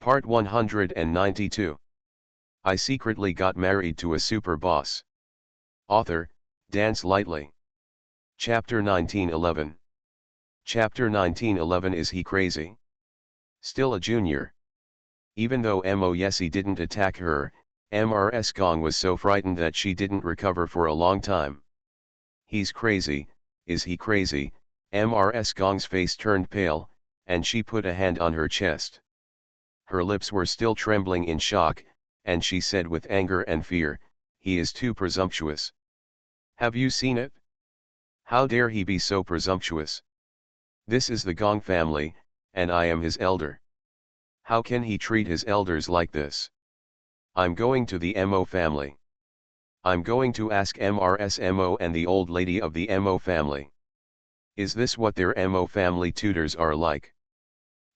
Part 192. I secretly got married to a super boss. Author, Dance Lightly. Chapter 1911. Chapter 1911. Is he crazy? Still a junior. Even though Mo Yesi didn't attack her, Mrs. Gong was so frightened that she didn't recover for a long time. He's crazy, is he crazy? Mrs. Gong's face turned pale, and she put a hand on her chest. Her lips were still trembling in shock, and she said with anger and fear, "He is too presumptuous. Have you seen it? How dare he be so presumptuous? This is the Gong family, and I am his elder. How can he treat his elders like this? I'm going to the Mo family. I'm going to ask Mrs. Mo and the old lady of the Mo family. Is this what their Mo family tutors are like?"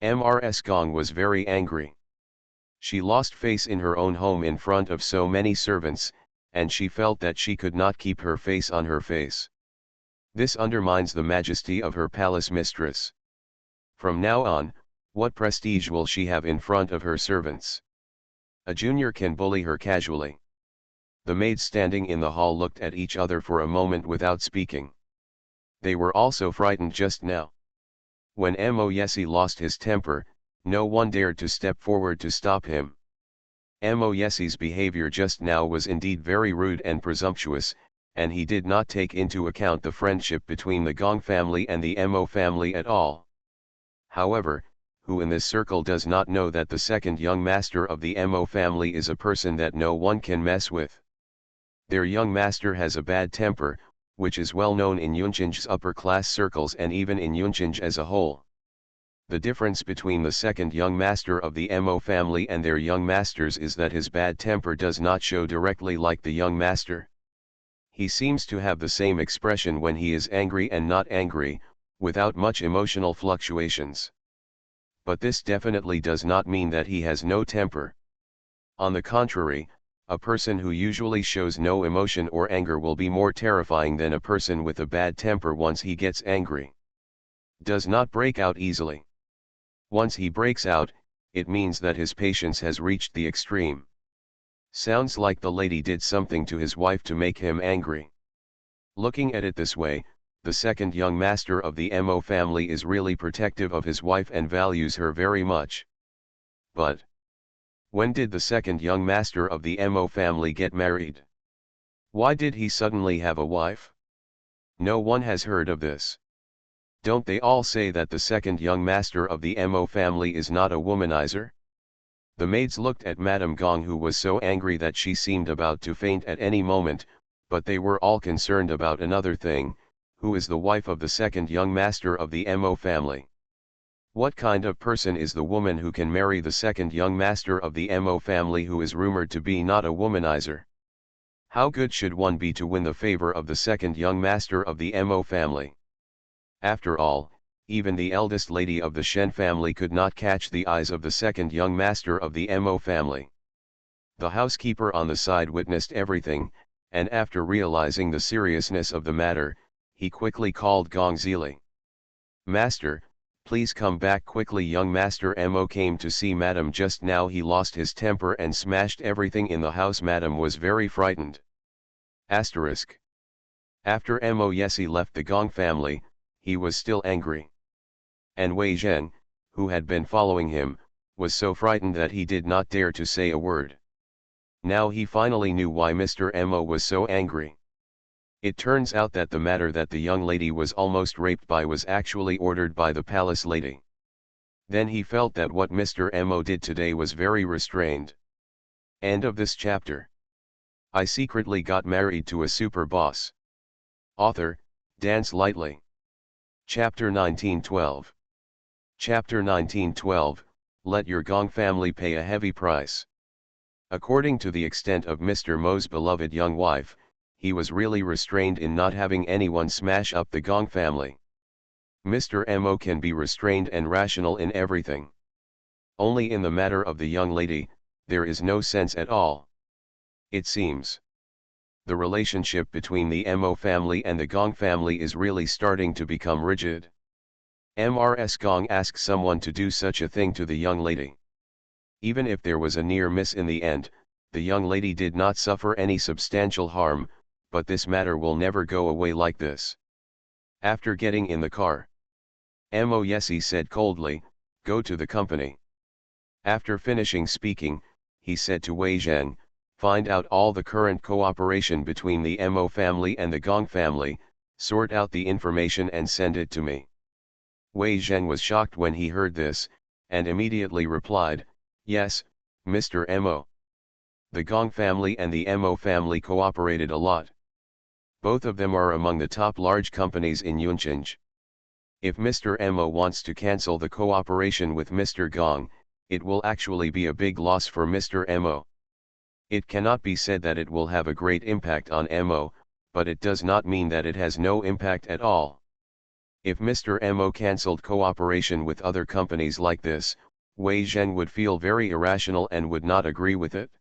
Mrs. Gong was very angry. She lost face in her own home in front of so many servants, and she felt that she could not keep her face on her face. This undermines the majesty of her palace mistress. From now on, what prestige will she have in front of her servants? A junior can bully her casually. The maids standing in the hall looked at each other for a moment without speaking. They were also frightened just now. When Mo Yesi lost his temper, no one dared to step forward to stop him. Mo Yesi's behavior just now was indeed very rude and presumptuous, and he did not take into account the friendship between the Gong family and the Mo family at all. However, who in this circle does not know that the second young master of the Mo family is a person that no one can mess with? Their young master has a bad temper, which is well known in Yunchin's upper-class circles and even in Yunchin as a whole. The difference between the second young master of the Mo family and their young masters is that his bad temper does not show directly like the young master. He seems to have the same expression when he is angry and not angry, without much emotional fluctuations. But this definitely does not mean that he has no temper. On the contrary, a person who usually shows no emotion or anger will be more terrifying than a person with a bad temper once he gets angry. Does not break out easily. Once he breaks out, it means that his patience has reached the extreme. Sounds like the lady did something to his wife to make him angry. Looking at it this way, the second young master of the Mo family is really protective of his wife and values her very much. But when did the second young master of the Mo family get married? Why did he suddenly have a wife? No one has heard of this. Don't they all say that the second young master of the Mo family is not a womanizer? The maids looked at Madame Gong, who was so angry that she seemed about to faint at any moment, but they were all concerned about another thing: who is the wife of the second young master of the Mo family? What kind of person is the woman who can marry the second young master of the Mo family, who is rumored to be not a womanizer? How good should one be to win the favor of the second young master of the Mo family? After all, even the eldest lady of the Shen family could not catch the eyes of the second young master of the Mo family. The housekeeper on the side witnessed everything, and after realizing the seriousness of the matter, he quickly called Gong Zili. "Master, please come back quickly." Young Master Mo came to see Madam just now. He lost his temper and smashed everything in the house. Madam was very frightened. Asterisk. After Mo Yesi left the Gong family, he was still angry. And Wei Zheng, who had been following him, was so frightened that he did not dare to say a word. Now he finally knew why Mr. Mo was so angry. It turns out that the matter that the young lady was almost raped by was actually ordered by the palace lady. Then he felt that what Mr. Mo did today was very restrained. End of this chapter. I secretly got married to a super boss. Author, Dance Lightly. Chapter 1912. Chapter 1912, Let your Gong family pay a heavy price. According to the extent of Mr. Mo's beloved young wife, he was really restrained in not having anyone smash up the Gong family. Mr. Mo can be restrained and rational in everything. Only in the matter of the young lady, there is no sense at all. It seems the relationship between the Mo family and the Gong family is really starting to become rigid. Mrs. Gong asked someone to do such a thing to the young lady. Even if there was a near miss in the end, the young lady did not suffer any substantial harm, but this matter will never go away like this. After getting in the car, Mo Yesi said coldly, "Go to the company." After finishing speaking, he said to Wei Zheng, "Find out all the current cooperation between the Mo family and the Gong family, sort out the information and send it to me." Wei Zheng was shocked when he heard this, and immediately replied, "Yes, Mr. Mo. The Gong family and the Mo family cooperated a lot. Both of them are among the top large companies in Yuncheng. If Mr. Mo wants to cancel the cooperation with Mr. Gong, it will actually be a big loss for Mr. Mo. It cannot be said that it will have a great impact on Mo, but it does not mean that it has no impact at all. If Mr. Mo cancelled cooperation with other companies like this, Wei Zheng would feel very irrational and would not agree with it.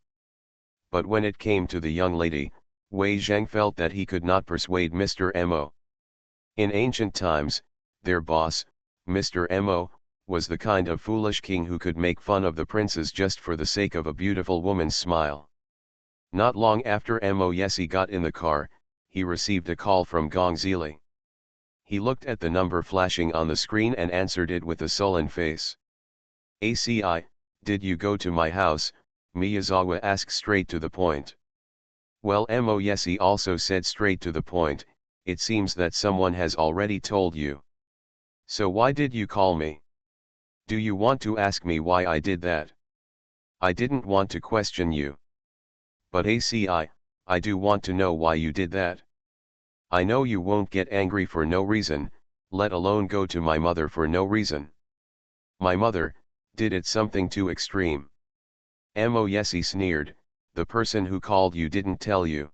But when it came to the young lady, Wei Zheng felt that he could not persuade Mr. Mo. In ancient times, their boss, Mr. Mo, was the kind of foolish king who could make fun of the princes just for the sake of a beautiful woman's smile. Not long after Mo Yesi got in the car, he received a call from Gong Zili. He looked at the number flashing on the screen and answered it with a sullen face. "ACI, did you go to my house?" Miyazawa asked straight to the point. "Well," Mo Yesi also said straight to the point, "it seems that someone has already told you. So why did you call me? Do you want to ask me why I did that?" "I didn't want to question you. But ACI, I do want to know why you did that. I know you won't get angry for no reason, let alone go to my mother for no reason." "My mother, did it something too extreme?" Mo Yesi sneered, "The person who called you didn't tell you."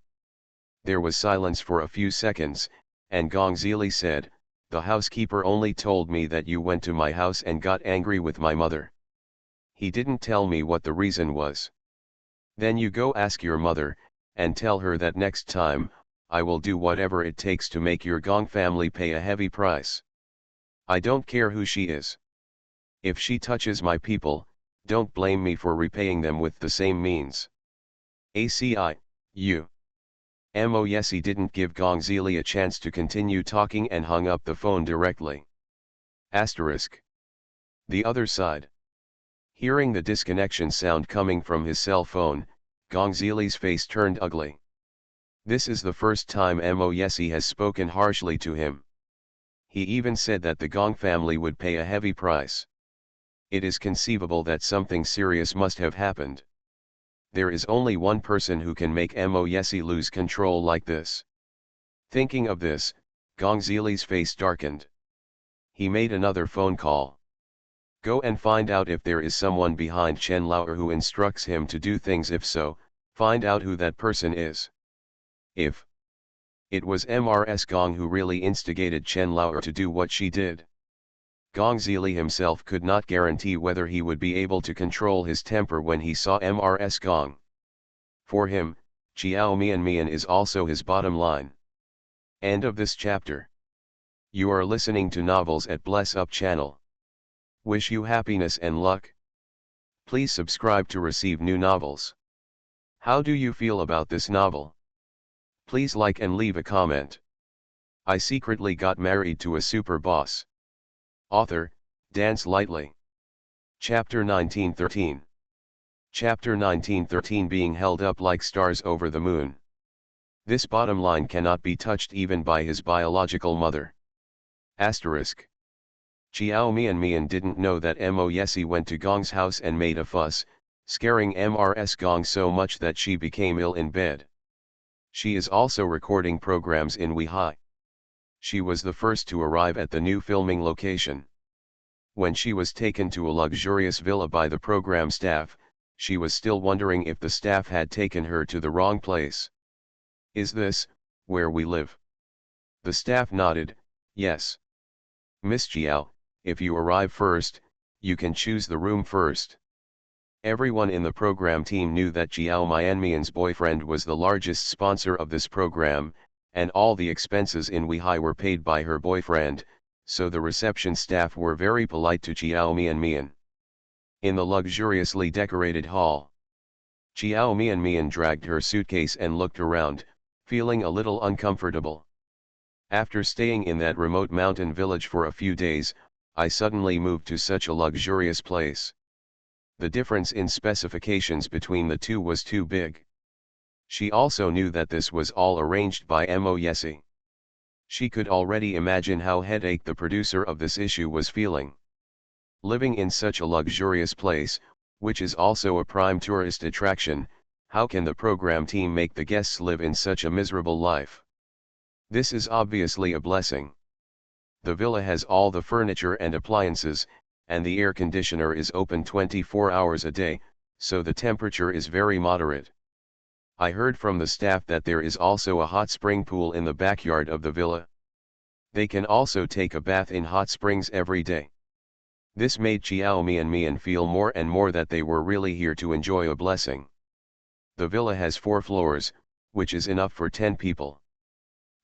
There was silence for a few seconds, and Gong Zili said, "The housekeeper only told me that you went to my house and got angry with my mother. He didn't tell me what the reason was." "Then you go ask your mother, and tell her that next time, I will do whatever it takes to make your Gong family pay a heavy price. I don't care who she is. If she touches my people, don't blame me for repaying them with the same means." "ACI, you." Mo Yesi didn't give Gong Zili a chance to continue talking and hung up the phone directly. Asterisk. The other side. Hearing the disconnection sound coming from his cell phone, Gong Zili's face turned ugly. This is the first time Mo Yesi has spoken harshly to him. He even said that the Gong family would pay a heavy price. It is conceivable that something serious must have happened. There is only one person who can make Mo Yesi lose control like this. Thinking of this, Gong Zili's face darkened. He made another phone call. "Go and find out if there is someone behind Chen Lauer who instructs him to do things. If so, find out who that person is. If it was Mrs. Gong who really instigated Chen Lauer to do what she did." Gong Zili himself could not guarantee whether he would be able to control his temper when he saw Mrs. Gong. For him, Chiao Mian is also his bottom line. End of this chapter. You are listening to Novels at Bless Up channel. Wish you happiness and luck. Please subscribe to receive new novels. How do you feel about this novel? Please like and leave a comment. I secretly got married to a super boss. Author, Dance Lightly. Chapter 1913. Chapter 1913 being held up like stars over the moon. This bottom line cannot be touched even by his biological mother. Asterisk. Chiao Mian didn't know that Mo Yesi went to Gong's house and made a fuss, scaring Mrs. Gong so much that she became ill in bed. She is also recording programs in Weihai. She was the first to arrive at the new filming location. When she was taken to a luxurious villa by the program staff, she was still wondering if the staff had taken her to the wrong place. "Is this where we live?" The staff nodded, "Yes. Miss Chiao, if you arrive first, you can choose the room first." Everyone in the program team knew that Chiao Mianmian's boyfriend was the largest sponsor of this program, and all the expenses in Weihai were paid by her boyfriend, so the reception staff were very polite to Chiao Mian. In the luxuriously decorated hall, Chiao Mian dragged her suitcase and looked around, feeling a little uncomfortable. After staying in that remote mountain village for a few days, I suddenly moved to such a luxurious place. The difference in specifications between the two was too big. She also knew that this was all arranged by Mo Yesi. She could already imagine how headache the producer of this issue was feeling. Living in such a luxurious place, which is also a prime tourist attraction, how can the program team make the guests live in such a miserable life? This is obviously a blessing. The villa has all the furniture and appliances, and the air conditioner is open 24 hours a day, so the temperature is very moderate. I heard from the staff that there is also a hot spring pool in the backyard of the villa. They can also take a bath in hot springs every day. This made Chiao Mian feel more and more that they were really here to enjoy a blessing. The villa has 4 floors, which is enough for 10 people.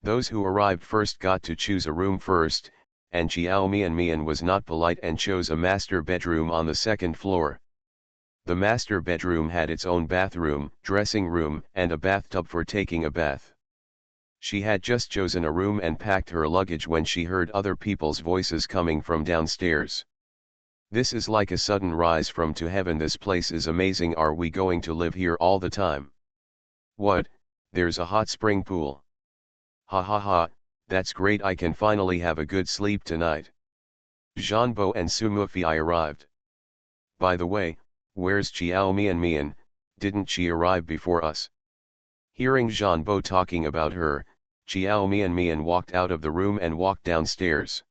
Those who arrived first got to choose a room first, and Chiao Mian was not polite and chose a master bedroom on the 2nd floor. The master bedroom had its own bathroom, dressing room, and a bathtub for taking a bath. She had just chosen a room and packed her luggage when she heard other people's voices coming from downstairs. This is like a sudden rise from to heaven. This place is amazing. Are we going to live here all the time? What, there's a hot spring pool. Ha ha ha, that's great. I can finally have a good sleep tonight. Jeanbo and Sumufei arrived. By the way, where's Chiao Mian? Didn't she arrive before us? Hearing Jeanbo talking about her, Chiao Mian walked out of the room and walked downstairs.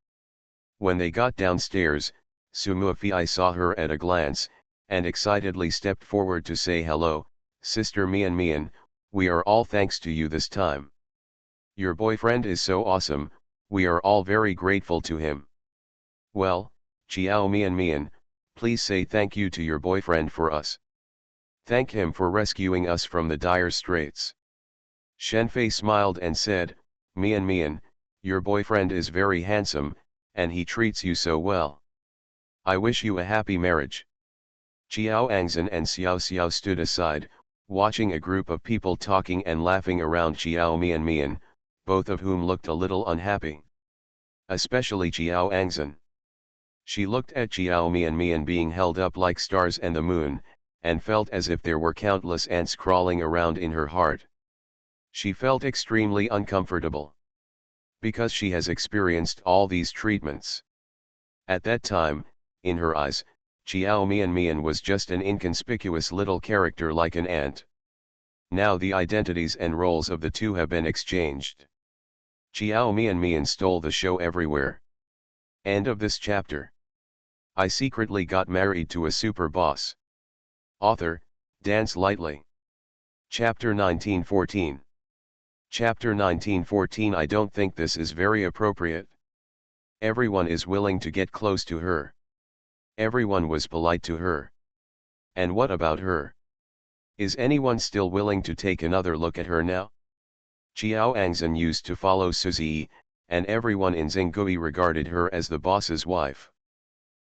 When they got downstairs, Sumufei saw her at a glance, and excitedly stepped forward to say hello, Sister Mian, we are all thanks to you this time. Your boyfriend is so awesome, we are all very grateful to him. Well, Chiao Mian, please say thank you to your boyfriend for us. Thank him for rescuing us from the dire straits. Shenfei smiled and said, Mian, your boyfriend is very handsome, and he treats you so well. I wish you a happy marriage. Chiao Angzhen and Xiao stood aside, watching a group of people talking and laughing around Chiao Mian, both of whom looked a little unhappy. Especially Chiao Angzhen. She looked at Chiao Mian being held up like stars and the moon, and felt as if there were countless ants crawling around in her heart. She felt extremely uncomfortable. Because she has experienced all these treatments. At that time, in her eyes, Chiao Mian was just an inconspicuous little character like an ant. Now the identities and roles of the two have been exchanged. Chiao Mian stole the show everywhere. End of this chapter. I secretly got married to a super boss. Author, Dance Lightly. Chapter 1914. Chapter 1914. I don't think this is very appropriate. Everyone is willing to get close to her. Everyone was polite to her. And what about her? Is anyone still willing to take another look at her now? Chiao Angzhen used to follow Suzy, and everyone in Xinggui regarded her as the boss's wife.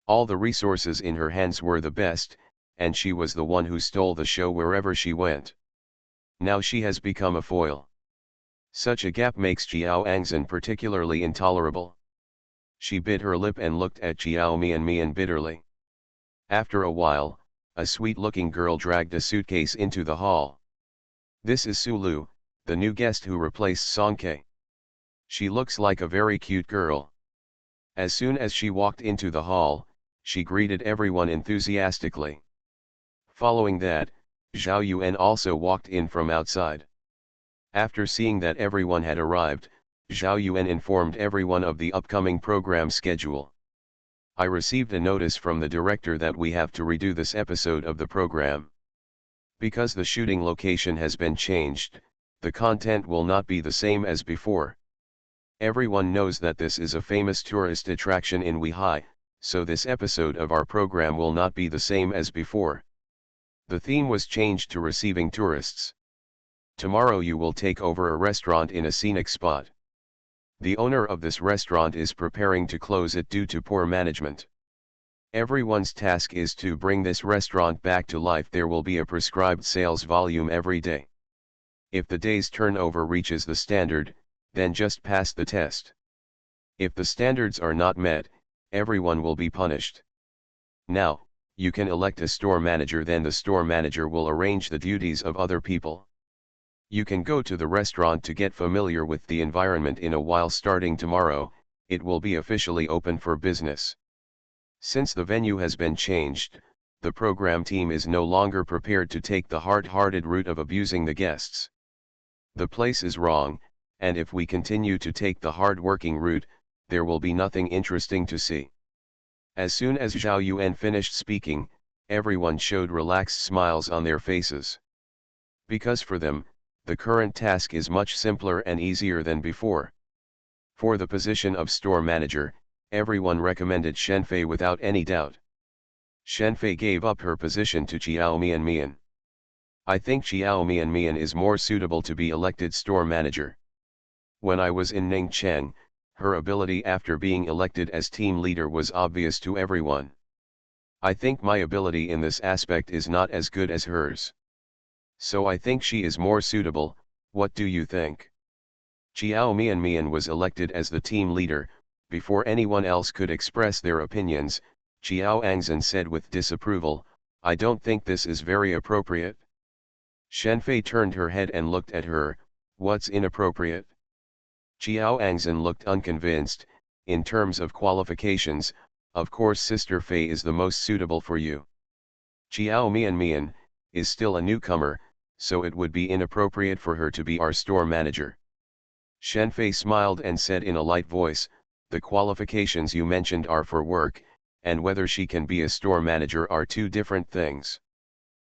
All the resources in her hands were the best, and she was the one who stole the show wherever she went. Now she has become a foil. Such a gap makes Chiao Angzhen particularly intolerable. She bit her lip and looked at Chiao Mian bitterly. After a while, a sweet-looking girl dragged a suitcase into the hall. This is Sulu, the new guest who replaced Songke. She looks like a very cute girl. As soon as she walked into the hall, she greeted everyone enthusiastically. Following that, Zhao Yuan also walked in from outside. After seeing that everyone had arrived, Zhao Yuan informed everyone of the upcoming program schedule. I received a notice from the director that we have to redo this episode of the program. Because the shooting location has been changed, the content will not be the same as before. Everyone knows that this is a famous tourist attraction in Weihai, so this episode of our program will not be the same as before. The theme was changed to receiving tourists. Tomorrow you will take over a restaurant in a scenic spot. The owner of this restaurant is preparing to close it due to poor management. Everyone's task is to bring this restaurant back to life. There will be a prescribed sales volume every day. If the day's turnover reaches the standard, then just pass the test. If the standards are not met, everyone will be punished. Now, you can elect a store manager, then the store manager will arrange the duties of other people. You can go to the restaurant to get familiar with the environment in a while. Starting tomorrow, it will be officially open for business. Since the venue has been changed, the program team is no longer prepared to take the hard-hearted route of abusing the guests. The place is wrong, and if we continue to take the hard-working route, there will be nothing interesting to see. As soon as Zhao Yuan finished speaking, everyone showed relaxed smiles on their faces. Because for them, the current task is much simpler and easier than before. For the position of store manager, everyone recommended Shenfei without any doubt. Shenfei gave up her position to Qiao Mian. I think Qiao Mian is more suitable to be elected store manager. When I was in Ningcheng, her ability after being elected as team leader was obvious to everyone. I think my ability in this aspect is not as good as hers. So I think she is more suitable. What do you think? Qiao Mian was elected as the team leader. Before anyone else could express their opinions, Qiao Angzhen said with disapproval, I don't think this is very appropriate. Shenfei turned her head and looked at her. What's inappropriate? Qiao Angzhen looked unconvinced. In terms of qualifications, of course Sister Fei is the most suitable for you. Qiao Mian is still a newcomer, so it would be inappropriate for her to be our store manager. Shenfei smiled and said in a light voice, the qualifications you mentioned are for work, and whether she can be a store manager are two different things.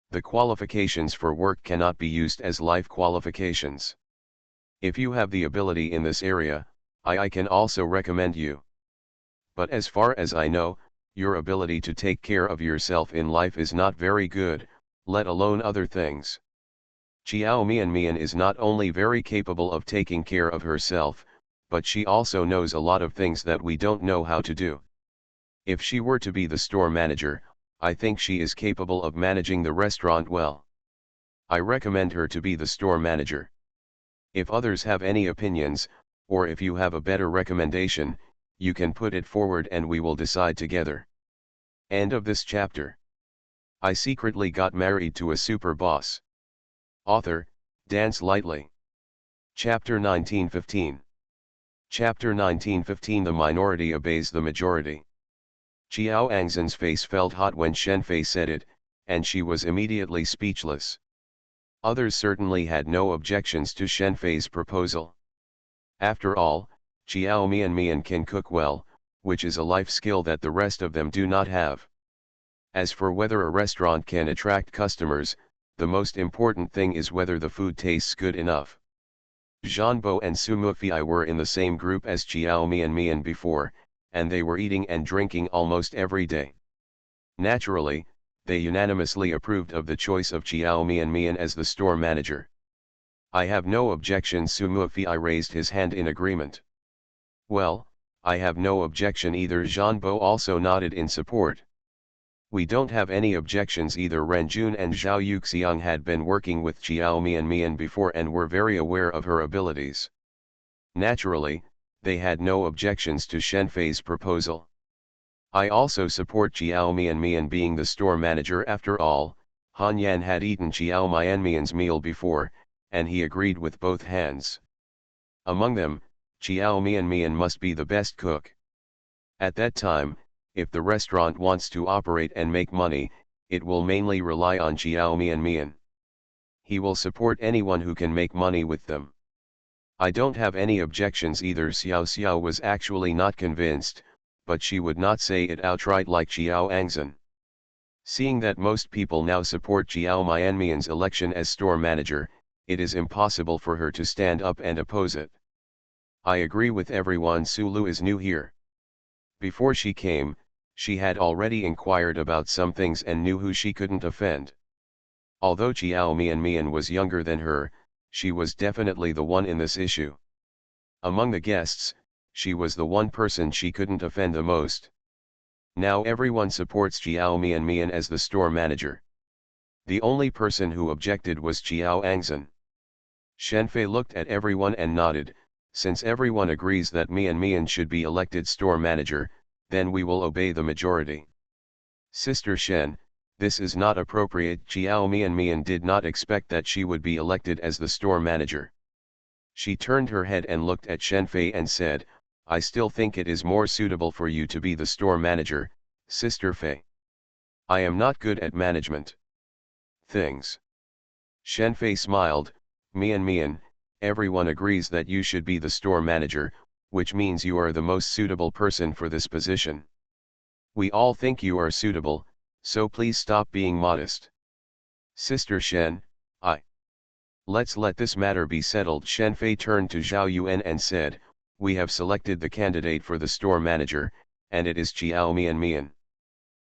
The qualifications for work cannot be used as life qualifications. If you have the ability in this area, I can also recommend you. But as far as I know, your ability to take care of yourself in life is not very good, let alone other things. Qiao Mian is not only very capable of taking care of herself, but she also knows a lot of things that we don't know how to do. If she were to be the store manager, I think she is capable of managing the restaurant well. I recommend her to be the store manager. If others have any opinions, or if you have a better recommendation, you can put it forward and we will decide together. End of this chapter. I secretly got married to a super boss. Author, Dance Lightly. Chapter 1915. Chapter 1915. The minority obeys the majority. Qiao Angzhen's face felt hot when Shenfei said it, and she was immediately speechless. Others certainly had no objections to Shenfei's proposal. After all, Qiao Mian can cook well, which is a life skill that the rest of them do not have. As for whether a restaurant can attract customers, the most important thing is whether the food tastes good enough. Zhanbo and Sumufei were in the same group as Qiao Mian before, and they were eating and drinking almost every day. Naturally, they unanimously approved of the choice of Qiao Mian as the store manager. I have no objection. Sumufei raised his hand in agreement. Well, I have no objection either. Zhanbo also nodded in support. We don't have any objections either. Renjun and Zhao Yuxiang had been working with Qiao Mian before and were very aware of her abilities. Naturally, they had no objections to Shenfei's proposal. I also support Qiao Mian being the store manager. After all, Han Yan had eaten Qiao Mian's meal before, and he agreed with both hands. Among them, Qiao Mian must be the best cook. At that time, if the restaurant wants to operate and make money, it will mainly rely on Qiao Mian. He will support anyone who can make money with them. I don't have any objections either. Xiao was actually not convinced, but she would not say it outright like Qiao Angzhen. Seeing that most people now support Qiao Mian's election as store manager, it is impossible for her to stand up and oppose it. I agree with everyone. Sulu is new here. Before she came, she had already inquired about some things and knew who she couldn't offend. Although Qiao Mian was younger than her, she was definitely the one in this issue. Among the guests, she was the one person she couldn't offend the most. Now everyone supports Jiao Mian as the store manager. The only person who objected was Jiao Angzhen. Shenfei looked at everyone and nodded. Since everyone agrees that Mian should be elected store manager, then we will obey the majority. Sister Shen, this is not appropriate. Jiao Mian did not expect that she would be elected as the store manager. She turned her head and looked at Shenfei and said, I still think it is more suitable for you to be the store manager, Sister Fei. I am not good at management things. Shenfei smiled. Mian, everyone agrees that you should be the store manager, which means you are the most suitable person for this position. We all think you are suitable, so please stop being modest. Sister Shen, let's let this matter be settled. Shenfei turned to Zhao Yuan and said, we have selected the candidate for the store manager, and it is Jiao Mian.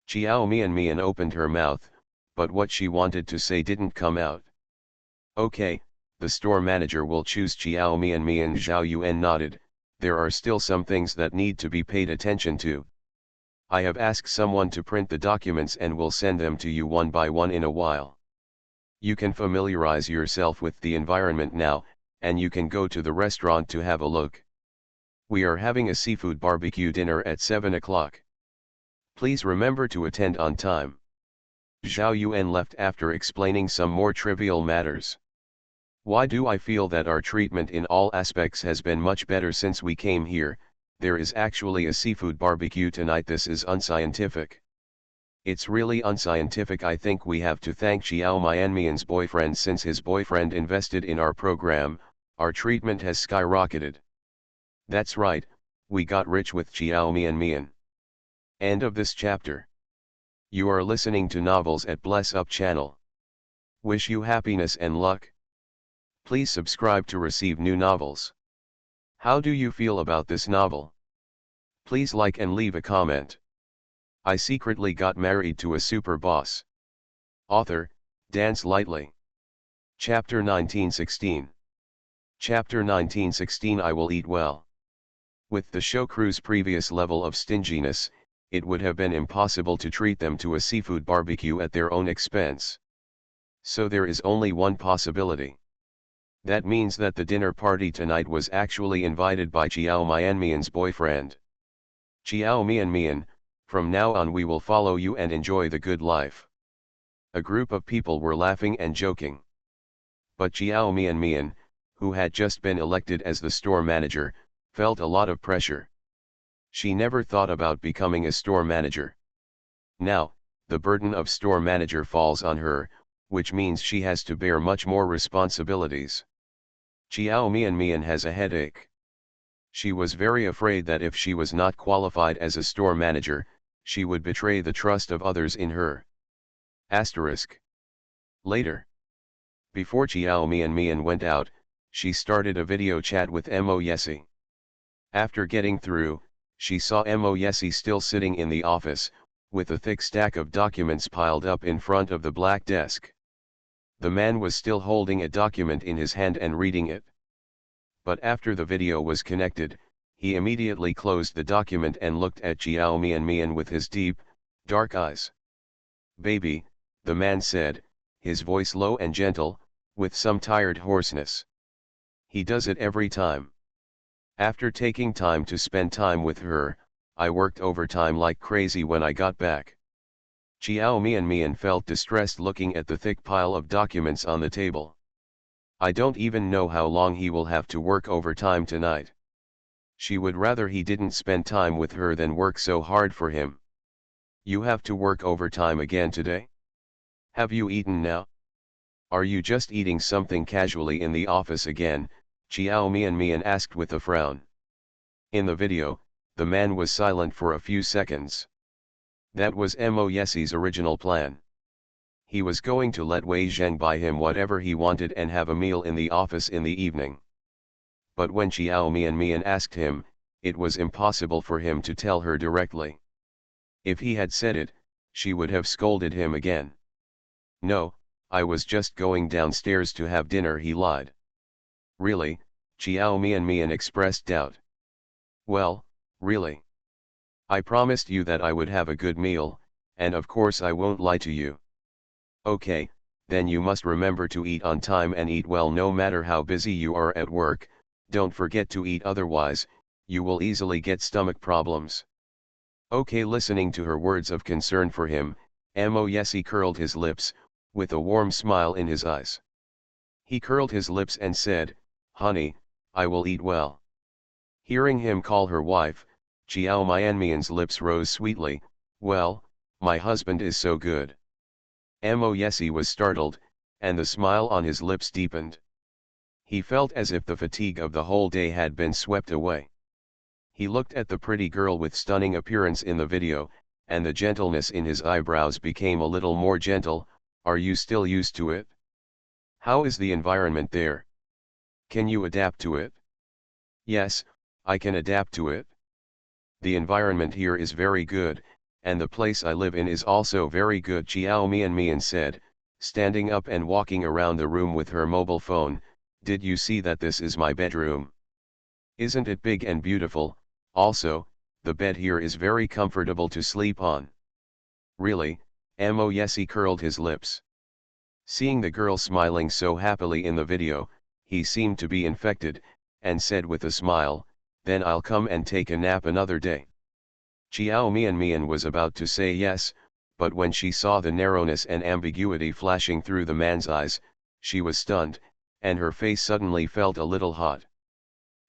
Jiao Mian opened her mouth, but what she wanted to say didn't come out. Okay, the store manager will choose Jiao Mian. Zhao Yuan nodded. There are still some things that need to be paid attention to. I have asked someone to print the documents and will send them to you one by one in a while. You can familiarize yourself with the environment now, and you can go to the restaurant to have a look. We are having a seafood barbecue dinner at 7 o'clock. Please remember to attend on time. Zhao Yuan left after explaining some more trivial matters. Why do I feel that our treatment in all aspects has been much better since we came here? There is actually a seafood barbecue tonight. This is unscientific. It's really unscientific. I think we have to thank Jiao Mian's boyfriend. Since his boyfriend invested in our program, our treatment has skyrocketed. That's right, we got rich with Jiao Mian. End of this chapter. You are listening to Novels at Bless Up channel. Wish you happiness and luck. Please subscribe to receive new novels. How do you feel about this novel? Please like and leave a comment. I secretly got married to a super boss. Author, Dance Lightly. Chapter 1916. Chapter 1916. I will eat well. With the show crew's previous level of stinginess, it would have been impossible to treat them to a seafood barbecue at their own expense. So there is only one possibility. That means that the dinner party tonight was actually invited by Jiao Mian's boyfriend. Jiao Mian, from now on we will follow you and enjoy the good life. A group of people were laughing and joking. But Jiao Mian, who had just been elected as the store manager, felt a lot of pressure. She never thought about becoming a store manager. Now, the burden of store manager falls on her, which means she has to bear much more responsibilities. Jiao Mian has a headache. She was very afraid that if she was not qualified as a store manager, she would betray the trust of others in her. Asterisk. Later. Before Jiao Mian went out, she started a video chat with Mo Yesi. After getting through, she saw Mo Yesi still sitting in the office, with a thick stack of documents piled up in front of the black desk. The man was still holding a document in his hand and reading it. But after the video was connected, he immediately closed the document and looked at Jiao Mian with his deep, dark eyes. Baby, the man said, his voice low and gentle, with some tired hoarseness. He does it every time. After taking time to spend time with her, I worked overtime like crazy when I got back. Jiao Mian felt distressed looking at the thick pile of documents on the table. I don't even know how long he will have to work overtime tonight. She would rather he didn't spend time with her than work so hard for him. You have to work overtime again today? Have you eaten now? Are you just eating something casually in the office again? Jiao Mian asked with a frown. In the video, the man was silent for a few seconds. That was Mo Yesi's original plan. He was going to let Wei Zheng buy him whatever he wanted and have a meal in the office in the evening. But when Jiao Mian asked him, it was impossible for him to tell her directly. If he had said it, she would have scolded him again. No, I was just going downstairs to have dinner, he lied. Really? Jiao Mian expressed doubt. Well, really? I promised you that I would have a good meal, and of course I won't lie to you. Okay, then you must remember to eat on time and eat well no matter how busy you are at work. Don't forget to eat, otherwise, you will easily get stomach problems. Okay, listening to her words of concern for him, Moyesi curled his lips, with a warm smile in his eyes. He curled his lips and said, "Honey, I will eat well." Hearing him call her wife, Chiao Mianmian's lips rose sweetly. "Well, my husband is so good." Moyesi was startled, and the smile on his lips deepened. He felt as if the fatigue of the whole day had been swept away. He looked at the pretty girl with stunning appearance in the video, and the gentleness in his eyebrows became a little more gentle. "Are you still used to it? How is the environment there? Can you adapt to it?" "Yes, I can adapt to it. The environment here is very good, and the place I live in is also very good," Chiao Mian said, standing up and walking around the room with her mobile phone. "Did you see that this is my bedroom? Isn't it big and beautiful? Also, the bed here is very comfortable to sleep on." "Really?" Moyesi curled his lips. Seeing the girl smiling so happily in the video, he seemed to be infected, and said with a smile, "Then I'll come and take a nap another day." Chiao Mian was about to say yes, but when she saw the narrowness and ambiguity flashing through the man's eyes, she was stunned, and her face suddenly felt a little hot.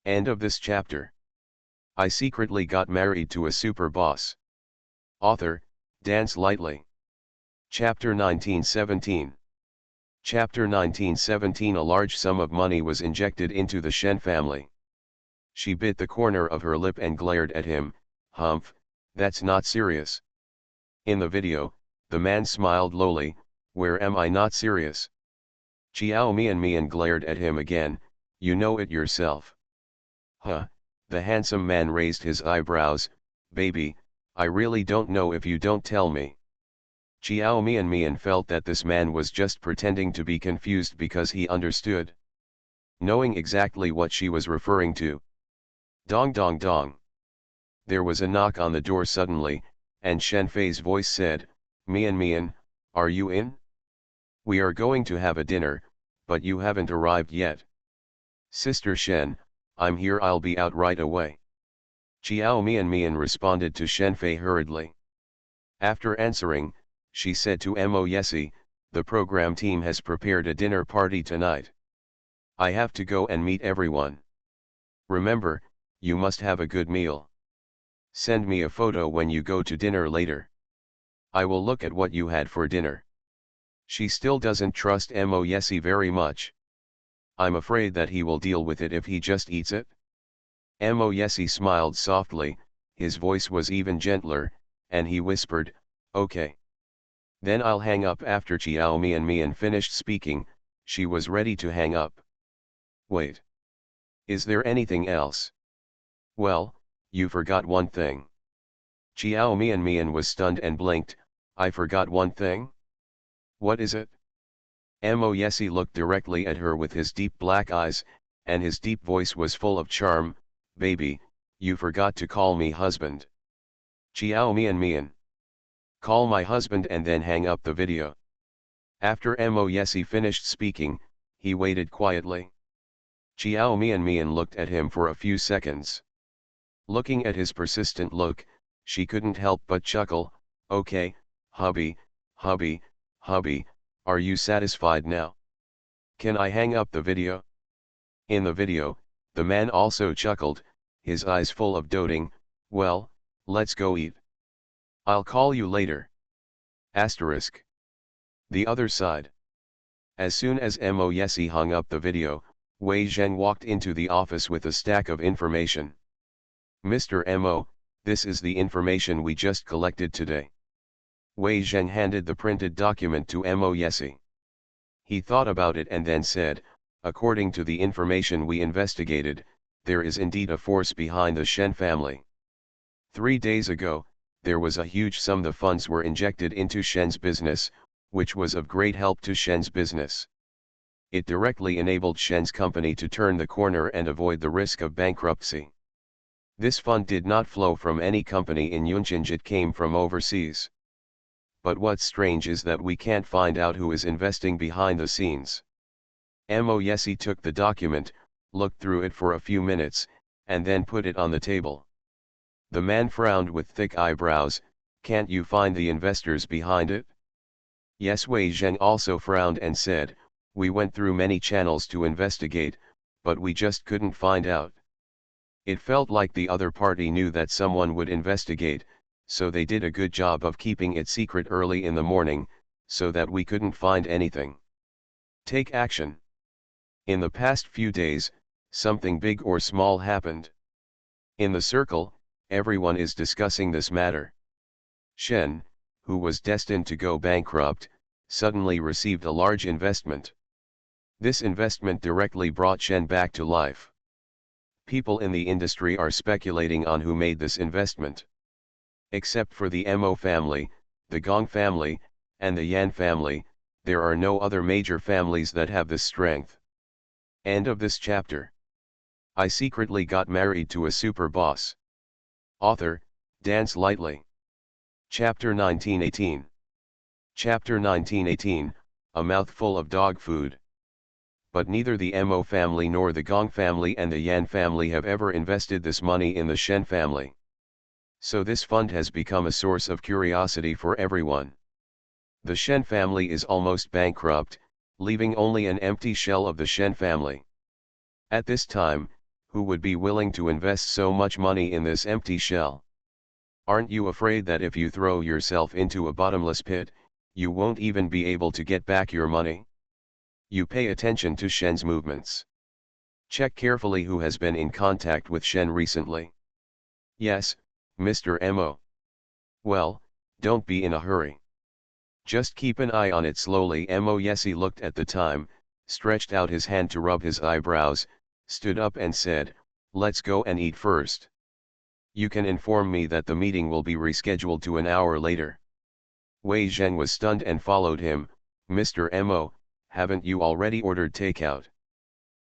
End of this chapter. I secretly got married to a super boss. Author, Dance Lightly. Chapter 1917. Chapter 1917. A large sum of money was injected into the Shen family. She bit the corner of her lip and glared at him. "Humph, that's not serious." In the video, the man smiled lowly. "Where am I not serious?" Chiao Mian glared at him again. "You know it yourself." "Huh," the handsome man raised his eyebrows. "Baby, I really don't know if you don't tell me." Chiao Mian felt that this man was just pretending to be confused because he understood, knowing exactly what she was referring to. Dong dong dong. There was a knock on the door suddenly, and Shen Fei's voice said, Mian, are you in? We are going to have a dinner, but you haven't arrived yet." "Sister Shen, I'm here, I'll be out right away." Chiao Mian responded to Shen Fei hurriedly. After answering, she said to Moyesi, "The program team has prepared a dinner party tonight. I have to go and meet everyone. Remember, you must have a good meal. Send me a photo when you go to dinner later. I will look at what you had for dinner." She still doesn't trust Moyesi very much. "I'm afraid that he will deal with it if he just eats it." Moyesi smiled softly, his voice was even gentler, and he whispered, "Okay. Then I'll hang up." After Chiao Mian finished speaking, she was ready to hang up. "Wait. Is there anything else?" "Well, you forgot one thing." Chiao Mian was stunned and blinked. "I forgot one thing? What is it?" Moyesi looked directly at her with his deep black eyes, and his deep voice was full of charm. "Baby, you forgot to call me husband." Chiao Mian. "Call my husband and then hang up the video." After Moyesi finished speaking, he waited quietly. Chiao Mian looked at him for a few seconds. Looking at his persistent look, she couldn't help but chuckle. "Okay, hubby, are you satisfied now? Can I hang up the video?" In the video, the man also chuckled, his eyes full of doting. "Well, let's go eat. I'll call you later." Asterisk. The other side. As soon as Moyesi hung up the video, Wei Zheng walked into the office with a stack of information. "Mr. Mo, this is the information we just collected today." Wei Zheng handed the printed document to Moyesi. He thought about it and then said, "According to the information we investigated, there is indeed a force behind the Shen family. 3 days ago, there was a huge sum the funds were injected into Shen's business, which was of great help to Shen's business. It directly enabled Shen's company to turn the corner and avoid the risk of bankruptcy. This fund did not flow from any company in Yuncheng, it came from overseas. But what's strange is that we can't find out who is investing behind the scenes. Mo Yesi took the document, looked through it for a few minutes, and then put it on the table. The man frowned with thick eyebrows. Can't you find the investors behind it? Yes, Wei Zheng also frowned and said, we went through many channels to investigate, but we just couldn't find out. It felt like the other party knew that someone would investigate, so they did a good job of keeping it secret early in the morning, so that we couldn't find anything. Take action. In the past few days, something big or small happened. In the circle, everyone is discussing this matter. Shen, who was destined to go bankrupt, suddenly received a large investment. This investment directly brought Shen back to life. People in the industry are speculating on who made this investment. Except for the Mo family, the Gong family, and the Yan family, there are no other major families that have this strength. End of this chapter. I secretly got married to a super boss. Author, Dance Lightly. Chapter 1918. Chapter 1918, A Mouthful of Dog Food. But neither the Mo family nor the Gong family and the Yan family have ever invested this money in the Shen family. So this fund has become a source of curiosity for everyone. The Shen family is almost bankrupt, leaving only an empty shell of the Shen family. At this time, who would be willing to invest so much money in this empty shell? Aren't you afraid that if you throw yourself into a bottomless pit, you won't even be able to get back your money? You pay attention to Shen's movements. Check carefully who has been in contact with Shen recently. Yes, Mr. Mo. Well, don't be in a hurry. Just keep an eye on it slowly. Mo Yesi looked at the time, stretched out his hand to rub his eyebrows, stood up and said, let's go and eat first. You can inform me that the meeting will be rescheduled to an hour later. Wei Zheng was stunned and followed him. Mr. Mo, haven't you already ordered takeout?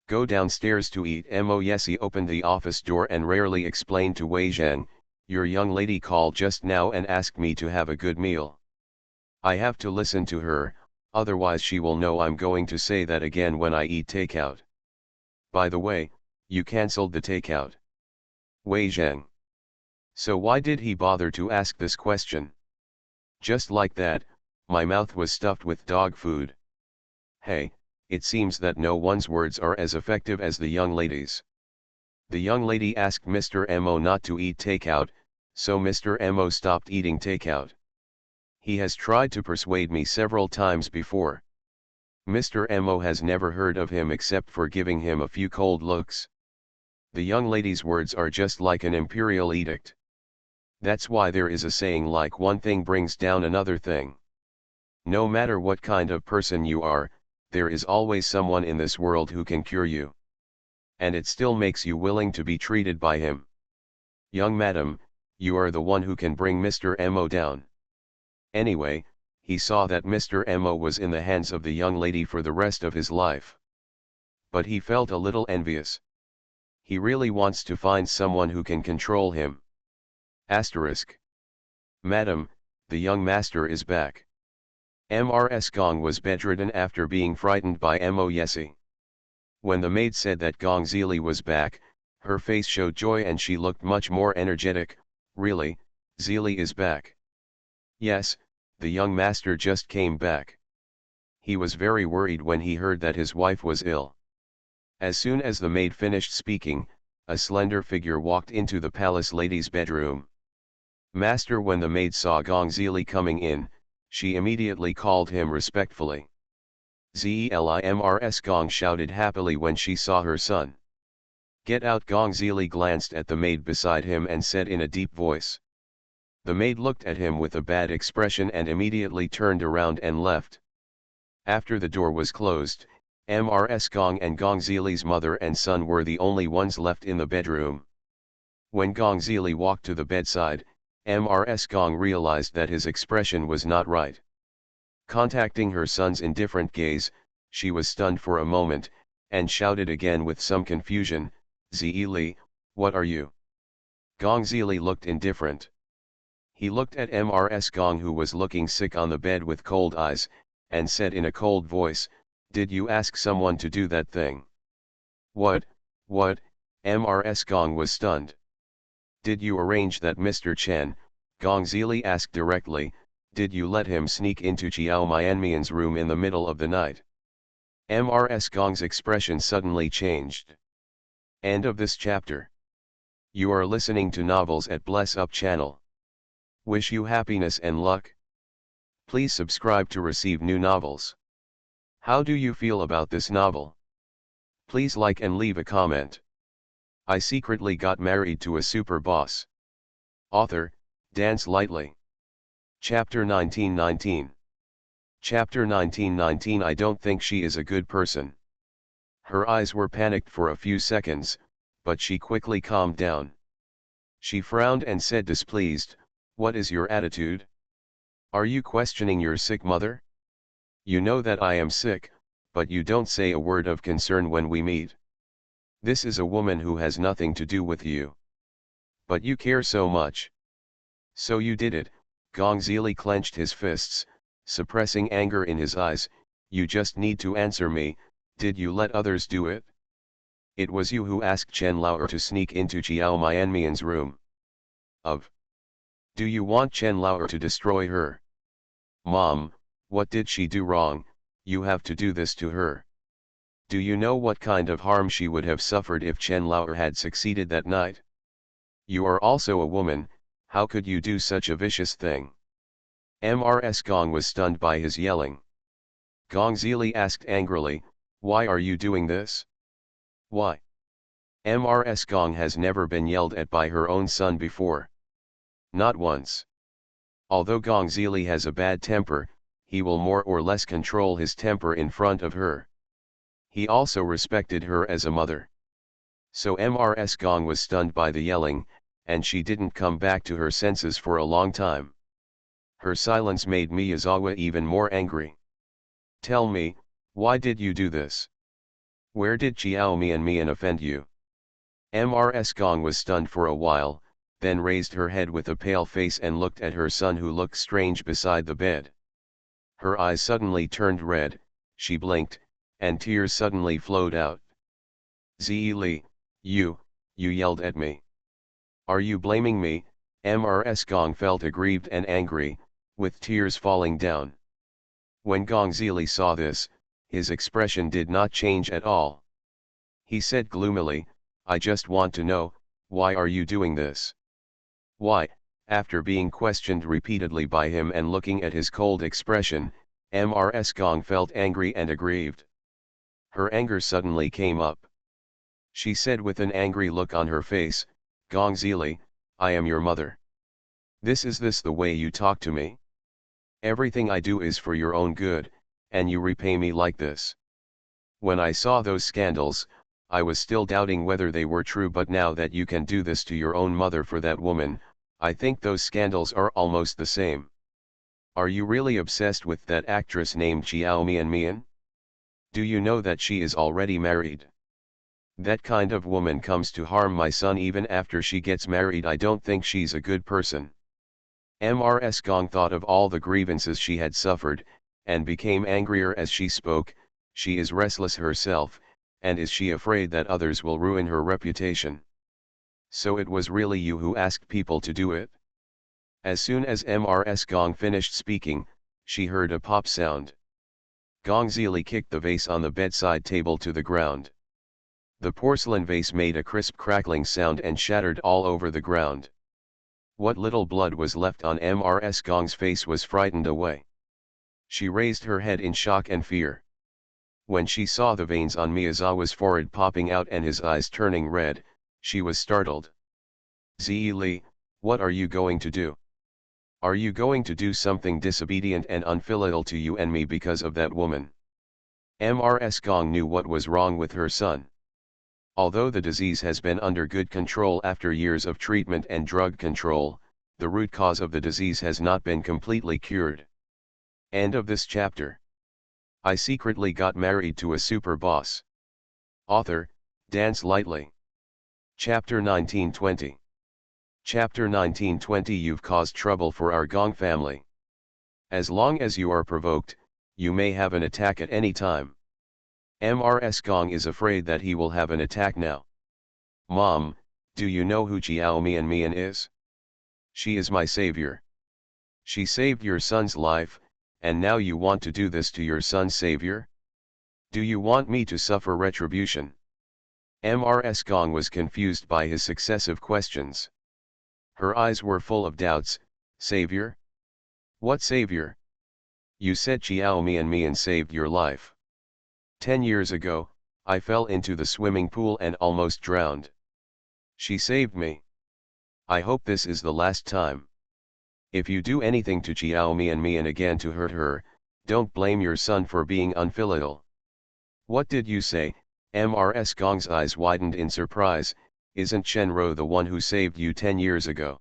Go downstairs to eat. Mo Yesi opened the office door and rarely explained to Wei Zheng, your young lady called just now and asked me to have a good meal. I have to listen to her, otherwise she will know I'm going to say that again when I eat takeout. By the way, you cancelled the takeout. Wei Zheng. So why did he bother to ask this question? Just like that, my mouth was stuffed with dog food. Hey, it seems that no one's words are as effective as the young lady's. The young lady asked Mr. Mo not to eat takeout, so Mr. Mo stopped eating takeout. He has tried to persuade me several times before. Mr. Mo has never heard of him except for giving him a few cold looks. The young lady's words are just like an imperial edict. That's why there is a saying like one thing brings down another thing. No matter what kind of person you are, there is always someone in this world who can cure you. And it still makes you willing to be treated by him. Young madam, you are the one who can bring Mr. Mo down. Anyway, he saw that Mr. Mo was in the hands of the young lady for the rest of his life. But he felt a little envious. He really wants to find someone who can control him. Asterisk. Madam, the young master is back. Mrs. Gong was bedridden after being frightened by Mo Yesi. When the maid said that Gong Zili was back, her face showed joy and she looked much more energetic. Really, Zili is back? Yes, the young master just came back. He was very worried when he heard that his wife was ill. As soon as the maid finished speaking, a slender figure walked into the palace lady's bedroom. Master, when the maid saw Gong Zili coming in, she immediately called him respectfully. Zelimrs Gong shouted happily when she saw her son. Get out. Gong Zili glanced at the maid beside him and said in a deep voice. The maid looked at him with a bad expression and immediately turned around and left. After the door was closed, Mrs. Gong and Gong Zili's mother and son were the only ones left in the bedroom. When Gong Zili walked to the bedside, Mrs. Gong realized that his expression was not right. Contacting her son's indifferent gaze, she was stunned for a moment, and shouted again with some confusion, Zili, what are you? Gong Zili looked indifferent. He looked at Mrs. Gong, who was looking sick on the bed with cold eyes, and said in a cold voice, "Did you ask someone to do that thing?" What? Mrs. Gong was stunned. "Did you arrange that, Mr. Chen?" Gong Zili asked directly. "Did you let him sneak into Chiao Mianmian's room in the middle of the night?" Mrs. Gong's expression suddenly changed. End of this chapter. You are listening to Novels at Bless Up channel. Wish you happiness and luck. Please subscribe to receive new novels. How do you feel about this novel? Please like and leave a comment. I secretly got married to a super boss. Author, Dance Lightly. Chapter 1919. Chapter 1919. I don't think she is a good person. Her eyes were panicked for a few seconds, but she quickly calmed down. She frowned and said displeased, "What is your attitude? Are you questioning your sick mother? You know that I am sick, but you don't say a word of concern when we meet. This is a woman who has nothing to do with you. But you care so much. So you did it." Gong Zili clenched his fists, suppressing anger in his eyes. "You just need to answer me, did you let others do it? It was you who asked Chen Lao to sneak into Chiao Mianmian's room. Do you want Chen Lao to destroy her? Mom, what did she do wrong? You have to do this to her. Do you know what kind of harm she would have suffered if Chen Lao had succeeded that night? You are also a woman, how could you do such a vicious thing?" Mrs. Gong was stunned by his yelling. Gong Zili asked angrily, "Why are you doing this? Why?" Mrs. Gong has never been yelled at by her own son before. Not once. Although Gong Zili has a bad temper, he will more or less control his temper in front of her. He also respected her as a mother. So Mrs. Gong was stunned by the yelling, and she didn't come back to her senses for a long time. Her silence made Miyazawa even more angry. "Tell me, why did you do this? Where did Chiao Mian offend you?" Mrs. Gong was stunned for a while, then raised her head with a pale face and looked at her son, who looked strange beside the bed. Her eyes suddenly turned red, she blinked, and tears suddenly flowed out. "Zi Li, you yelled at me. Are you blaming me?" Mrs. Gong felt aggrieved and angry, with tears falling down. When Gong Zili saw this, his expression did not change at all. He said gloomily, "I just want to know, why are you doing this? Why?" After being questioned repeatedly by him and looking at his cold expression, Mrs. Gong felt angry and aggrieved. Her anger suddenly came up. She said with an angry look on her face, "Gong Zili, I am your mother. Is this the way you talk to me? Everything I do is for your own good, and you repay me like this. When I saw those scandals, I was still doubting whether they were true, but now that you can do this to your own mother for that woman, I think those scandals are almost the same. Are you really obsessed with that actress named Chiao Mian? Do you know that she is already married? That kind of woman comes to harm my son even after she gets married. I don't think she's a good person." Mrs. Gong thought of all the grievances she had suffered, and became angrier as she spoke. She is restless herself, and is she afraid that others will ruin her reputation? So it was really you who asked people to do it? As soon as Mrs. Gong finished speaking, she heard a pop sound. Gong Zili kicked the vase on the bedside table to the ground. The porcelain vase made a crisp crackling sound and shattered all over the ground. What little blood was left on Mrs. Gong's face was frightened away. She raised her head in shock and fear. When she saw the veins on Miyazawa's forehead popping out and his eyes turning red, she was startled. "Zi Li, what are you going to do? Are you going to do something disobedient and unfilial to you and me because of that woman?" Mrs. Gong knew what was wrong with her son. Although the disease has been under good control after years of treatment and drug control, the root cause of the disease has not been completely cured. End of this chapter. I secretly got married to a super boss. Author, Dance Lightly. Chapter 1920. Chapter 1920 You've caused trouble for our Gong family. As long as you are provoked, you may have an attack at any time. Mrs. Gong is afraid that he will have an attack now. Mom, do you know who Jiao Mian is? She is my savior. She saved your son's life, and now you want to do this to your son's savior? Do you want me to suffer retribution? Mrs. Gong was confused by his successive questions. Her eyes were full of doubts. Savior? What savior? You said Jiao Mian saved your life. 10 years ago, I fell into the swimming pool and almost drowned. She saved me. I hope this is the last time. If you do anything to Jiao Mian again to hurt her, don't blame your son for being unfilial. What did you say? Mrs. Gong's eyes widened in surprise. Isn't Shenro the one who saved you 10 years ago?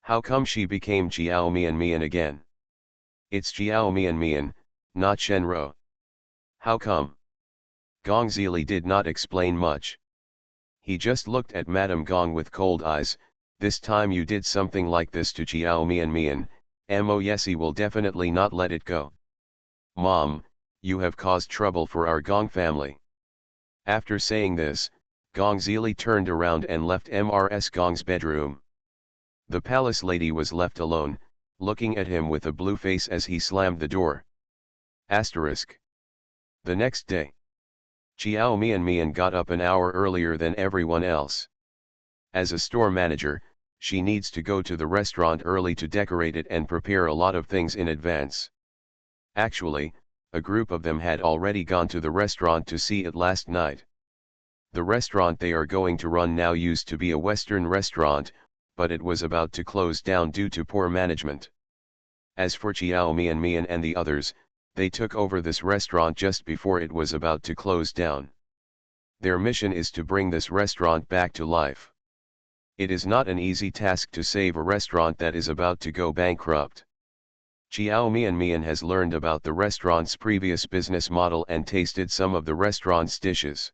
How come she became Jiao Mian again? It's Jiao Mian, not Shenro. How come? Gong Zili did not explain much. He just looked at Madame Gong with cold eyes. This time you did something like this to Jiao Mian, Mo will definitely not let it go. Mom, you have caused trouble for our Gong family. After saying this, Gong Zili turned around and left Mrs. Gong's bedroom. The palace lady was left alone, looking at him with a blue face as he slammed the door. Asterisk. The next day, Jiao Mian got up an hour earlier than everyone else. As a store manager, she needs to go to the restaurant early to decorate it and prepare a lot of things in advance. Actually, a group of them had already gone to the restaurant to see it last night. The restaurant they are going to run now used to be a Western restaurant, but it was about to close down due to poor management. As for Jiao Mian and the others, they took over this restaurant just before it was about to close down. Their mission is to bring this restaurant back to life. It is not an easy task to save a restaurant that is about to go bankrupt. Jiao Mian has learned about the restaurant's previous business model and tasted some of the restaurant's dishes.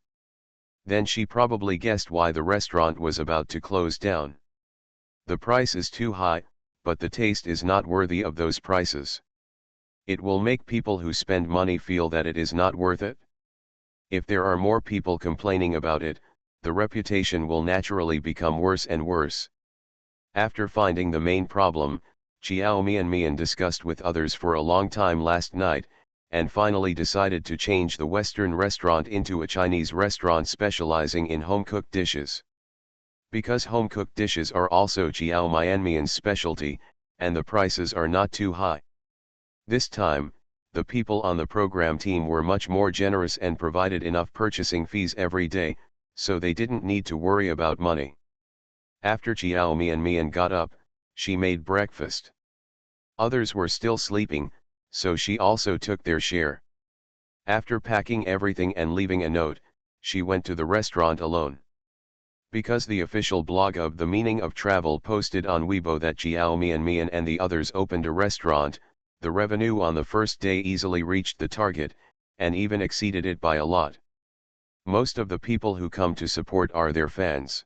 Then she probably guessed why the restaurant was about to close down. The price is too high, but the taste is not worthy of those prices. It will make people who spend money feel that it is not worth it. If there are more people complaining about it, the reputation will naturally become worse and worse. After finding the main problem, Jiao Mian discussed with others for a long time last night, and finally decided to change the Western restaurant into a Chinese restaurant specializing in home-cooked dishes. Because home-cooked dishes are also Jiao Mian's specialty, and the prices are not too high. This time, the people on the program team were much more generous and provided enough purchasing fees every day, so they didn't need to worry about money. After Jiao Mian got up, she made breakfast. Others were still sleeping, so she also took their share. After packing everything and leaving a note, she went to the restaurant alone. Because the official blog of The Meaning of Travel posted on Weibo that Jiao Mian and the others opened a restaurant, the revenue on the first day easily reached the target, and even exceeded it by a lot. Most of the people who come to support are their fans.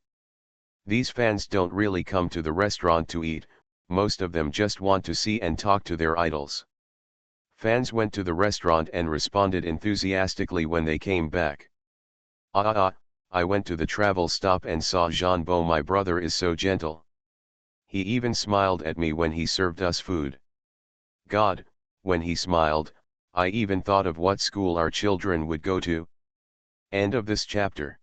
These fans don't really come to the restaurant to eat, most of them just want to see and talk to their idols. Fans went to the restaurant and responded enthusiastically when they came back. I went to the travel stop and saw Jean Bo. My brother is so gentle. He even smiled at me when he served us food. God, when he smiled, I even thought of what school our children would go to. End of this chapter.